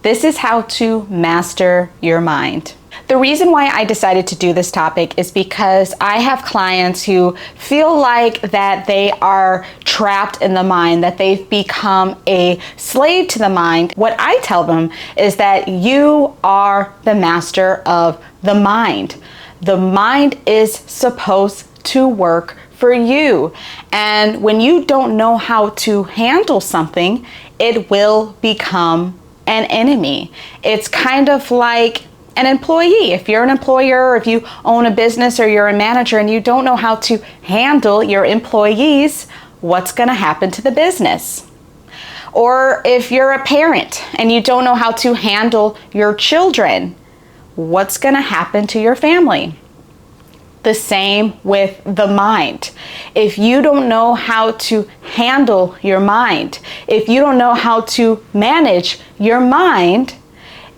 This is how to master your mind. The reason why I decided to do this topic is because I have clients who feel like that they are trapped in the mind, that they've become a slave to the mind. What I tell them is that you are the master of the mind. The mind is supposed to work for you. And when you don't know how to handle something, it will become an enemy. It's kind of like an employee. If you're an employer, or if you own a business, or you're a manager and you don't know how to handle your employees, what's going to happen to the business? Or if you're a parent and you don't know how to handle your children, what's going to happen to your family? The same with the mind. If you don't know how to handle your mind, if you don't know how to manage your mind,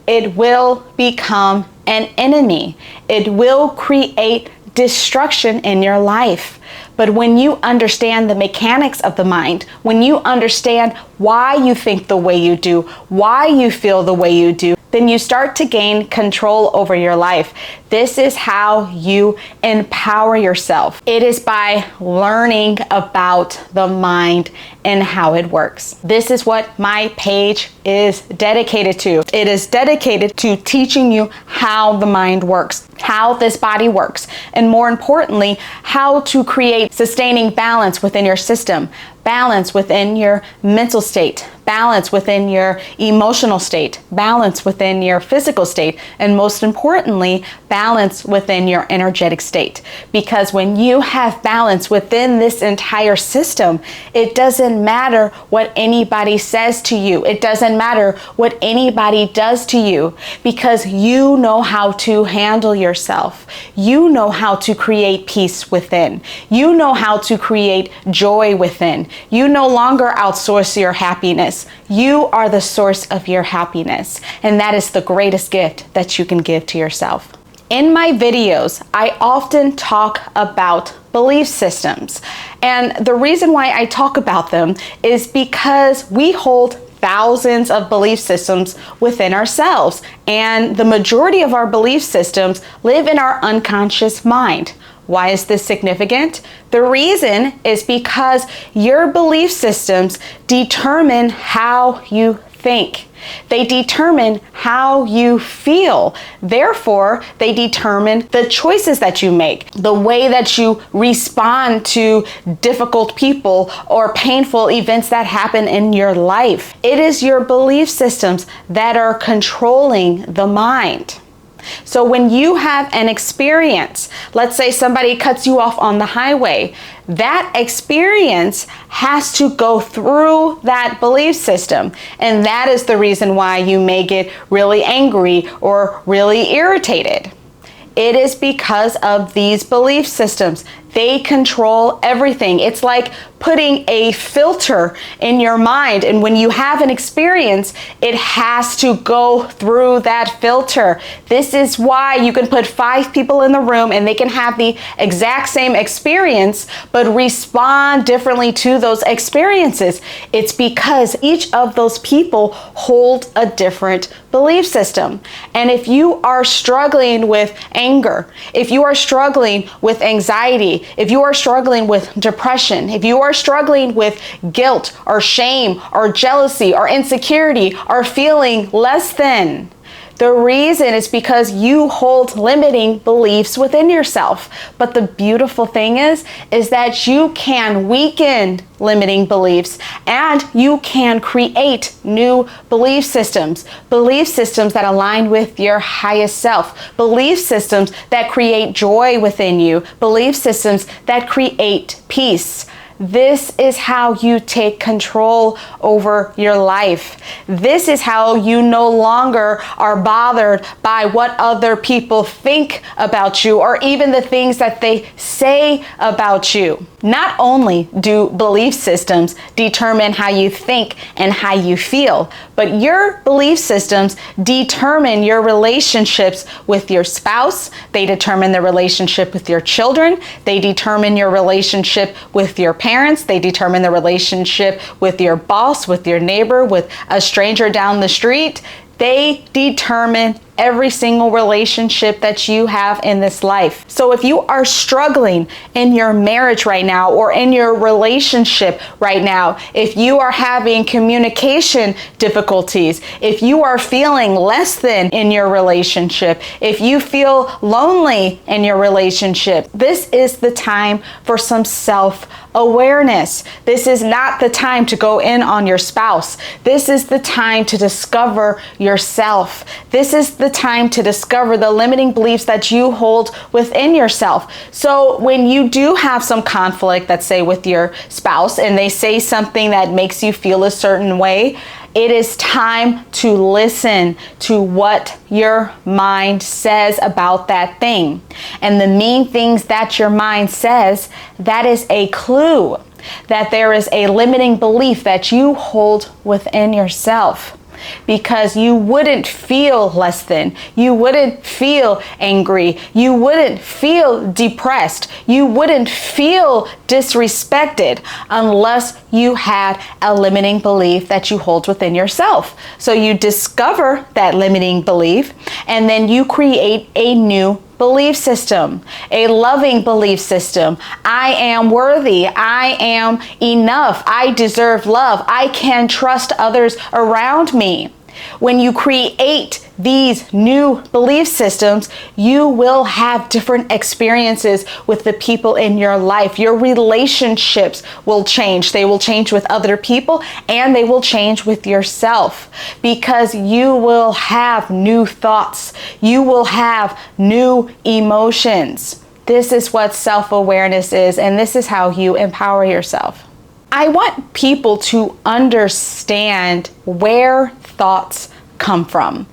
it will become an enemy. It will create destruction in your life. But when you understand the mechanics of the mind, when you understand why you think the way you do, why you feel the way you do, then you start to gain control over your life. This is how you empower yourself. It is by learning about the mind and how it works. This is what my page is dedicated to. It is dedicated to teaching you how the mind works, how this body works, and more importantly, how to create sustaining balance within your system, balance within your mental state, balance within your emotional state, balance within your physical state, and most importantly, balance within your energetic state. Because when you have balance within this entire system, it doesn't matter what anybody says to you. It doesn't matter what anybody does to you, because you know how to handle yourself. You know how to create peace within. You know how to create joy within. You no longer outsource your happiness. You are the source of your happiness, and that is the greatest gift that you can give to yourself. In my videos, I often talk about belief systems, and the reason why I talk about them is because we hold thousands of belief systems within ourselves, and the majority of our belief systems live in our unconscious mind. Why is this significant? The reason is because your belief systems determine how you think. They determine how you feel. Therefore, they determine the choices that you make, the way that you respond to difficult people or painful events that happen in your life. It is your belief systems that are controlling the mind. So when you have an experience, let's say somebody cuts you off on the highway, that experience has to go through that belief system. And that is the reason why you may get really angry or really irritated. It is because of these belief systems. They control everything. It's like putting a filter in your mind, and when you have an experience, it has to go through that filter. This is why you can put 5 people in the room and they can have the exact same experience but respond differently to those experiences. It's because each of those people hold a different belief system. And if you are struggling with anger, if you are struggling with anxiety, if you are struggling with depression, if you are struggling with guilt or shame or jealousy or insecurity or feeling less than, the reason is because you hold limiting beliefs within yourself. But the beautiful thing is that you can weaken limiting beliefs and you can create new belief systems that align with your highest self, belief systems that create joy within you, belief systems that create peace. This is how you take control over your life. This is how you no longer are bothered by what other people think about you or even the things that they say about you. Not only do belief systems determine how you think and how you feel, but your belief systems determine your relationships with your spouse. They determine the relationship with your children. They determine your relationship with your parents. They determine the relationship with your boss, with your neighbor, with a stranger down the street. They determine every single relationship that you have in this life. So if you are struggling in your marriage right now or in your relationship right now, if you are having communication difficulties, if you are feeling less than in your relationship, if you feel lonely in your relationship, this is the time for some self-awareness. This is not the time to go in on your spouse. This is the time to discover yourself. This is the time to discover the limiting beliefs that you hold within yourself. So when you do have some conflict, let's say with your spouse, and they say something that makes you feel a certain way, it is time to listen to what your mind says about that thing. And the mean things that your mind says, that is a clue that there is a limiting belief that you hold within yourself. Because you wouldn't feel less than, you wouldn't feel angry, you wouldn't feel depressed, you wouldn't feel disrespected unless you had a limiting belief that you hold within yourself. So you discover that limiting belief, and then you create a new belief system, a loving belief system. I am worthy. I am enough. I deserve love. I can trust others around me. When you create these new belief systems, you will have different experiences with the people in your life. Your relationships will change. They will change with other people, and they will change with yourself, because you will have new thoughts. You will have new emotions. This is what self-awareness is, and this is how you empower yourself. I want people to understand where thoughts come from.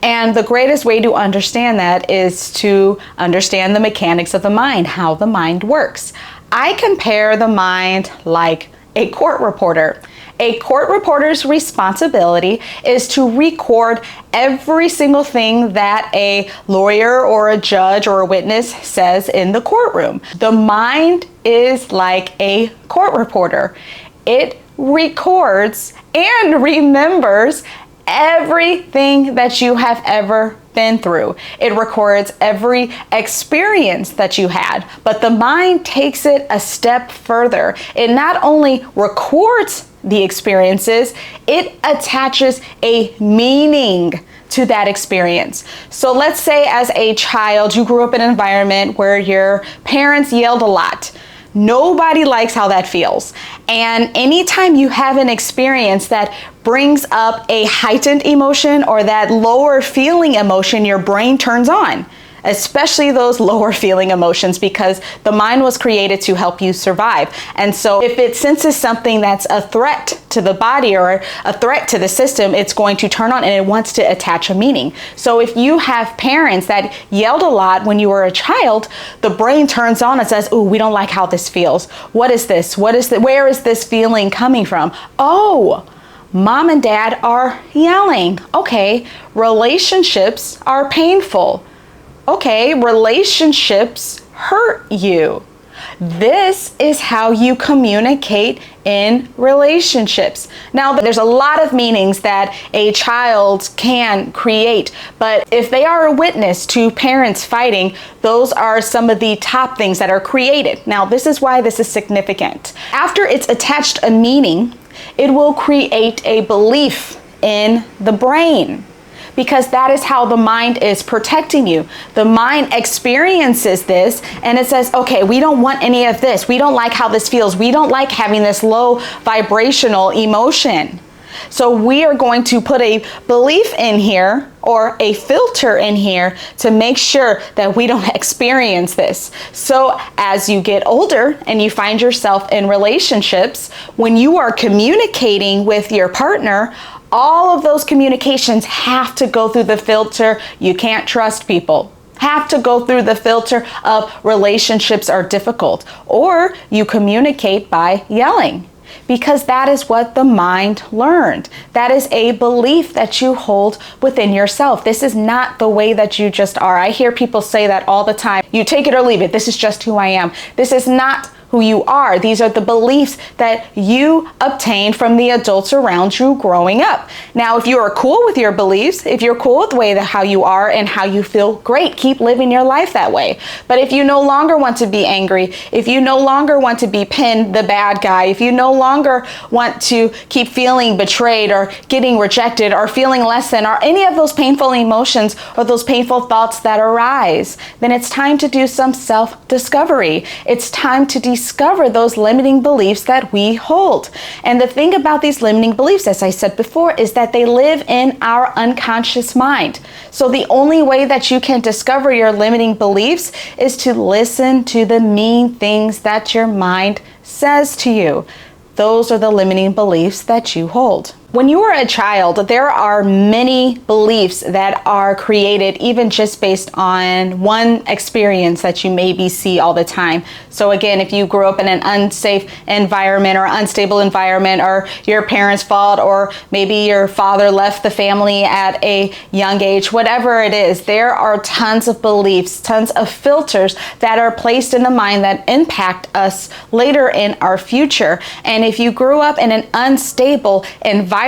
And the greatest way to understand that is to understand the mechanics of the mind, how the mind works. I compare the mind like a court reporter. A court reporter's responsibility is to record every single thing that a lawyer or a judge or a witness says in the courtroom. The mind is like a court reporter. It records and remembers everything that you have ever been through. It records every experience that you had, but the mind takes it a step further. It not only records the experiences, it attaches a meaning to that experience. So let's say as a child, you grew up in an environment where your parents yelled a lot. Nobody likes how that feels. And anytime you have an experience that brings up a heightened emotion or that lower feeling emotion, your brain turns on, especially those lower feeling emotions, because the mind was created to help you survive. And so if it senses something that's a threat to the body or a threat to the system, it's going to turn on and it wants to attach a meaning. So if you have parents that yelled a lot when you were a child, the brain turns on and says, "Ooh, we don't like how this feels. What is this? Where is this feeling coming from? Oh, mom and dad are yelling. Okay, relationships are painful. Okay, relationships hurt you." This is how you communicate in relationships. Now, there's a lot of meanings that a child can create, but if they are a witness to parents fighting, those are some of the top things that are created. Now, this is why this is significant. After it's attached a meaning, it will create a belief in the brain, because that is how the mind is protecting you. The mind experiences this and it says, okay, we don't want any of this. We don't like how this feels. We don't like having this low vibrational emotion. So we are going to put a belief in here or a filter in here to make sure that we don't experience this. So as you get older and you find yourself in relationships, when you are communicating with your partner, all of those communications have to go through the filter, "You can't trust people." Have to go through the filter of "relationships are difficult," or you communicate by yelling, because that is what the mind learned. That is a belief that you hold within yourself. This is not the way that you just are. I hear people say that all the time. You take it or leave it. This is just who I am. This is not who who you are. These are the beliefs that you obtained from the adults around you growing up. Now, if you are cool with your beliefs, if you're cool with the way that how you are and how you feel, great, keep living your life that way. But if you no longer want to be angry, if you no longer want to be pinned the bad guy, if you no longer want to keep feeling betrayed or getting rejected or feeling less than, or any of those painful emotions or those painful thoughts that arise, then it's time to do some self-discovery. It's time to discover those limiting beliefs that we hold. And the thing about these limiting beliefs, as I said before, is that they live in our unconscious mind. So the only way that you can discover your limiting beliefs is to listen to the mean things that your mind says to you. Those are the limiting beliefs that you hold. When you are a child, there are many beliefs that are created even just based on one experience that you maybe see all the time. So again, if you grew up in an unsafe environment or unstable environment, or your parents fought, or maybe your father left the family at a young age, whatever it is, there are tons of beliefs, tons of filters that are placed in the mind that impact us later in our future. And if you grew up in an unstable environment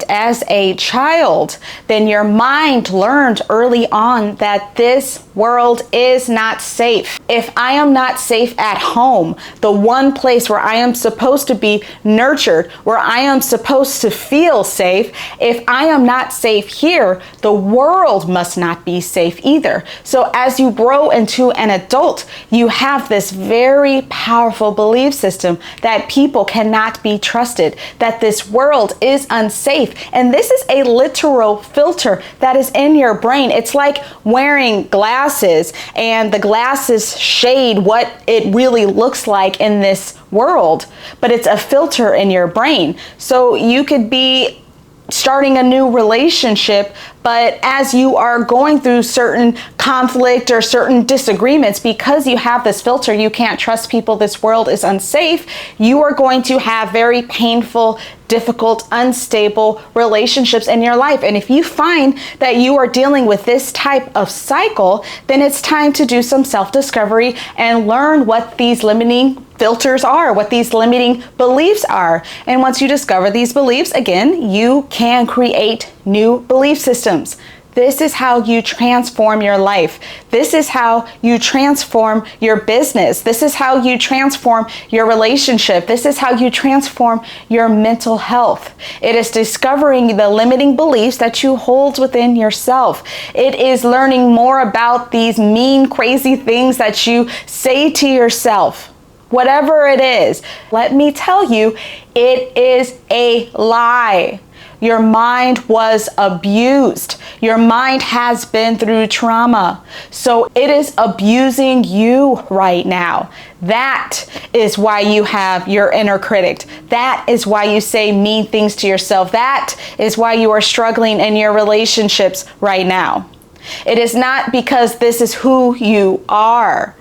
as a child, then your mind learned early on that this world is not safe. If I am not safe at home, the one place where I am supposed to be nurtured, where I am supposed to feel safe, if I am not safe here, the world must not be safe either. So as you grow into an adult, you have this very powerful belief system that people cannot be trusted, that this world is unsafe. And this is a literal filter that is in your brain. It's like wearing glasses, and the glasses shade what it really looks like in this world, but it's a filter in your brain. So you could be starting a new relationship, but as you are going through certain conflict or certain disagreements, because you have this filter, you can't trust people, this world is unsafe, you are going to have very painful, difficult, unstable relationships in your life. And if you find that you are dealing with this type of cycle, then it's time to do some self-discovery and learn what these limiting filters are, what these limiting beliefs are. And once you discover these beliefs, again, you can create new belief systems. This is how you transform your life. This is how you transform your business. This is how you transform your relationship. This is how you transform your mental health. It is discovering the limiting beliefs that you hold within yourself. It is learning more about these mean, crazy things that you say to yourself. Whatever it is, let me tell you, it is a lie. Your mind was abused. Your mind has been through trauma. So it is abusing you right now. That is why you have your inner critic. That is why you say mean things to yourself. That is why you are struggling in your relationships right now. It is not because this is who you are.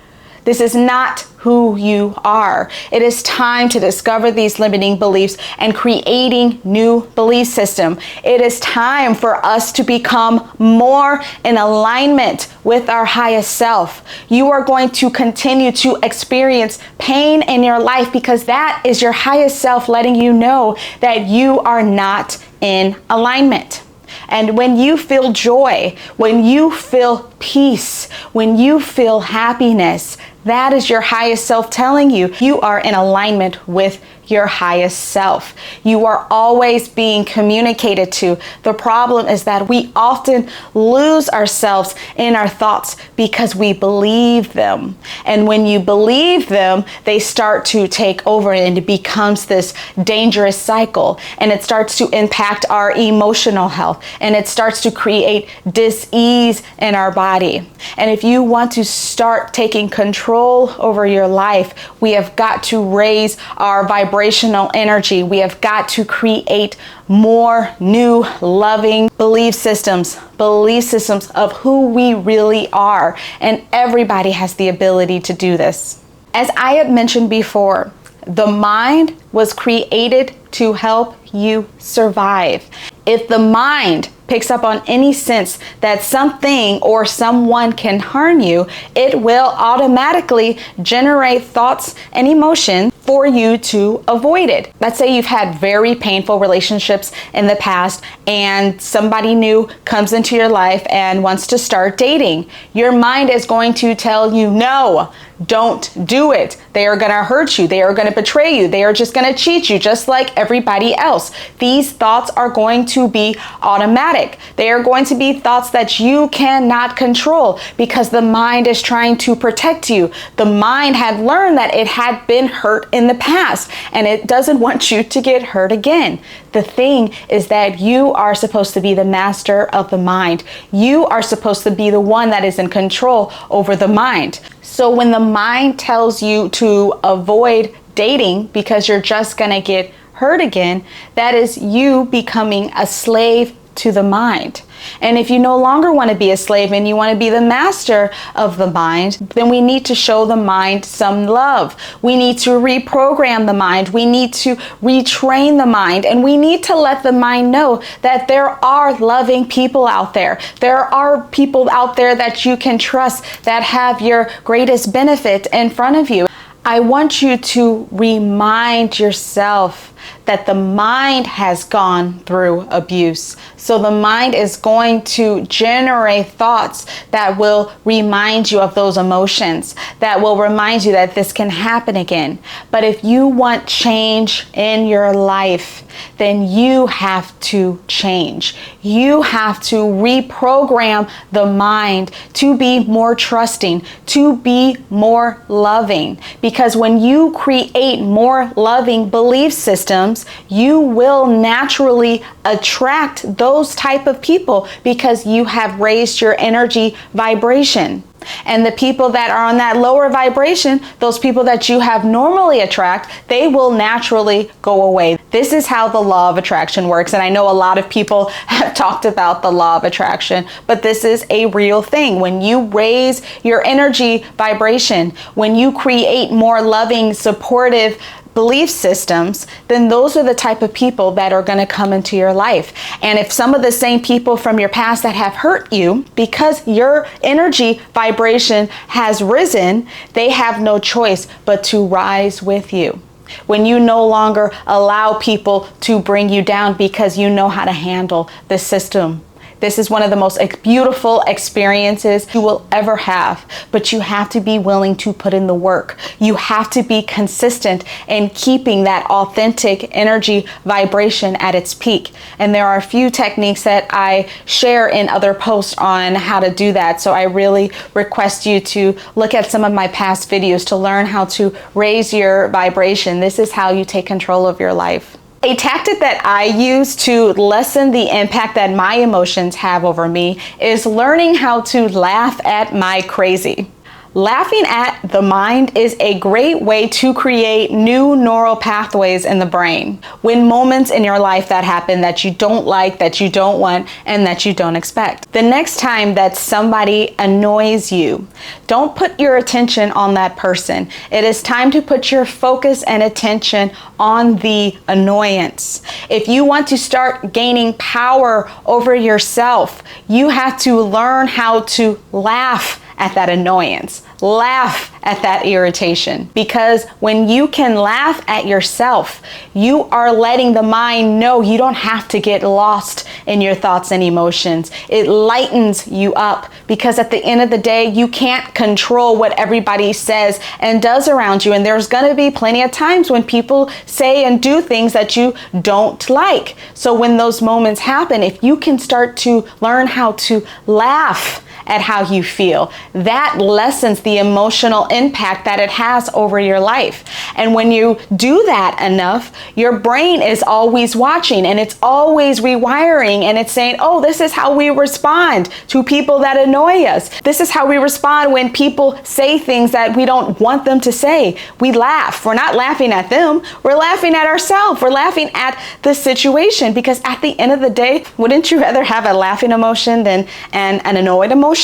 This is not who you are. It is time to discover these limiting beliefs and creating new belief system. It is time for us to become more in alignment with our highest self. You are going to continue to experience pain in your life because that is your highest self letting you know that you are not in alignment. And when you feel joy, when you feel peace, when you feel happiness, that is your highest self telling you you are in alignment with your highest self. You are always being communicated to. The problem is that we often lose ourselves in our thoughts because we believe them. And when you believe them, they start to take over and it becomes this dangerous cycle. And it starts to impact our emotional health. And it starts to create dis-ease in our body. And if you want to start taking control over your life, we have got to raise our vibrational energy. We have got to create more new loving belief systems of who we really are. And everybody has the ability to do this. As I had mentioned before, the mind was created to help you survive. If the mind picks up on any sense that something or someone can harm you, it will automatically generate thoughts and emotions for you to avoid it. Let's say you've had very painful relationships in the past and somebody new comes into your life and wants to start dating. Your mind is going to tell you, no, don't do it. They are going to hurt you. They are going to betray you. They are just going to cheat you just like everybody else. These thoughts are going to be automatic. They are going to be thoughts that you cannot control because the mind is trying to protect you. The mind had learned that it had been hurt in the past and it doesn't want you to get hurt again. The thing is that you are supposed to be the master of the mind. You are supposed to be the one that is in control over the mind. So when the mind tells you to avoid dating because you're just going to get hurt again, that is you becoming a slave to the mind. And if you no longer want to be a slave and you want to be the master of the mind, then we need to show the mind some love. We need to reprogram the mind. We need to retrain the mind. And we need to let the mind know that there are loving people out there. There are people out there that you can trust that have your greatest benefit in front of you. I want you to remind yourself that the mind has gone through abuse. So the mind is going to generate thoughts that will remind you of those emotions, that will remind you that this can happen again. But if you want change in your life, then you have to change. You have to reprogram the mind to be more trusting, to be more loving. Because when you create more loving belief systems, you will naturally attract those type of people because you have raised your energy vibration. And the people that are on that lower vibration, those people that you have normally attract, they will naturally go away. This is how the law of attraction works. And I know a lot of people have talked about the law of attraction, but this is a real thing. When you raise your energy vibration, when you create more loving, supportive belief systems, then those are the type of people that are going to come into your life. And if some of the same people from your past that have hurt you, because your energy vibration has risen, they have no choice but to rise with you. When you no longer allow people to bring you down because you know how to handle the system. This is one of the most beautiful experiences you will ever have, but you have to be willing to put in the work. You have to be consistent in keeping that authentic energy vibration at its peak. And there are a few techniques that I share in other posts on how to do that. So I really request you to look at some of my past videos to learn how to raise your vibration. This is how you take control of your life. A tactic that I use to lessen the impact that my emotions have over me is learning how to laugh at my crazy. Laughing at the mind is a great way to create new neural pathways in the brain. When moments in your life that happen that you don't like, that you don't want, and that you don't expect. The next time that somebody annoys you, don't put your attention on that person. It is time to put your focus and attention on the annoyance. If you want to start gaining power over yourself, you have to learn how to laugh at that annoyance. Laugh at that irritation. Because when you can laugh at yourself, you are letting the mind know you don't have to get lost in your thoughts and emotions. It lightens you up because at the end of the day, you can't control what everybody says and does around you. And there's going to be plenty of times when people say and do things that you don't like. So when those moments happen, if you can start to learn how to laugh at how you feel, that lessens the emotional impact that it has over your life. And when you do that enough, your brain is always watching and it's always rewiring and it's saying, oh, this is how we respond to people that annoy us. This is how we respond when people say things that we don't want them to say. We laugh. We're not laughing at them. We're laughing at ourselves. We're laughing at the situation because at the end of the day, wouldn't you rather have a laughing emotion than an annoyed emotion?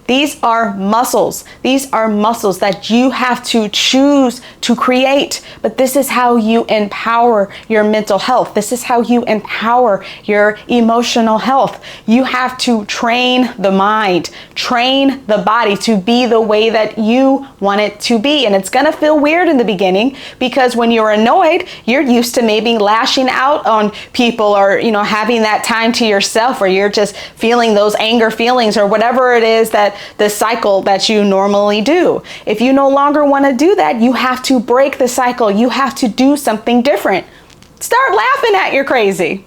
The These are muscles. These are muscles that you have to choose to create. But this is how you empower your mental health. This is how you empower your emotional health. You have to train the mind, train the body to be the way that you want it to be. And it's going to feel weird in the beginning, because when you're annoyed, you're used to maybe lashing out on people, or, having that time to yourself, or you're just feeling those anger feelings, or whatever it is, that the cycle that you normally do. If you no longer want to do that, you have to break the cycle. You have to do something different. Start laughing at you're crazy.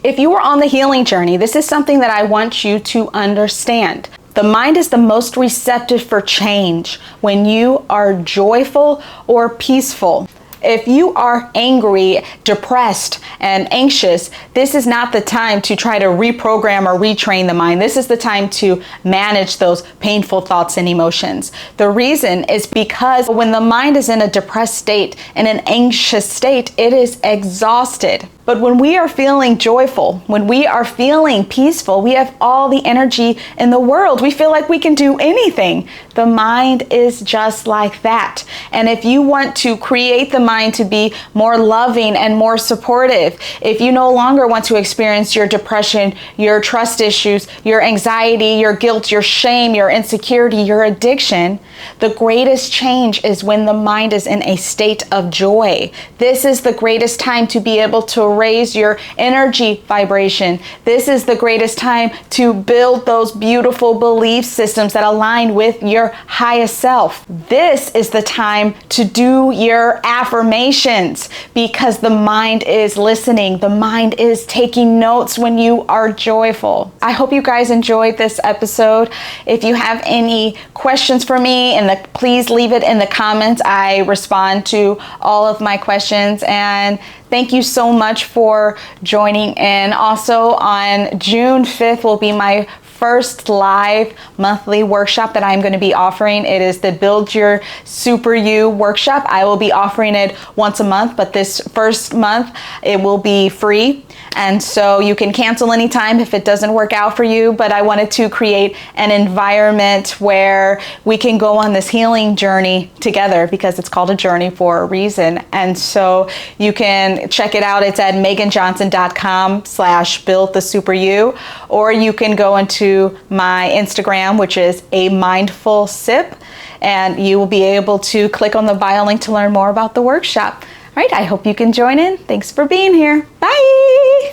If you are on the healing journey, this is something that I want you to understand. The mind is the most receptive for change when you are joyful or peaceful. If you are angry, depressed, and anxious, this is not the time to try to reprogram or retrain the mind. This is the time to manage those painful thoughts and emotions. The reason is because when the mind is in a depressed state, in an anxious state, it is exhausted. But when we are feeling joyful, when we are feeling peaceful, we have all the energy in the world. We feel like we can do anything. The mind is just like that. And if you want to create the mind to be more loving and more supportive, if you no longer want to experience your depression, your trust issues, your anxiety, your guilt, your shame, your insecurity, your addiction, the greatest change is when the mind is in a state of joy. This is the greatest time to be able to raise your energy vibration. This is the greatest time to build those beautiful belief systems that align with your highest self. This is the time to do your affirmations, because the mind is listening. The mind is taking notes when you are joyful. I hope you guys enjoyed this episode. If you have any questions for me, please leave it in the comments. I respond to all of my questions, and thank you so much for joining in. Also, on June 5th will be my first live monthly workshop that I'm going to be offering. It is the Build Your Super You workshop. I will be offering it once a month, but this first month it will be free. And so you can cancel anytime if it doesn't work out for you. But I wanted to create an environment where we can go on this healing journey together, because it's called a journey for a reason. And so you can check it out. It's at meganjohnson.com/buildthesuperyou, or you can go into my Instagram, which is a mindful sip, and you will be able to click on the bio link to learn more about the workshop. All right, I hope you can join in. Thanks for being here. Bye.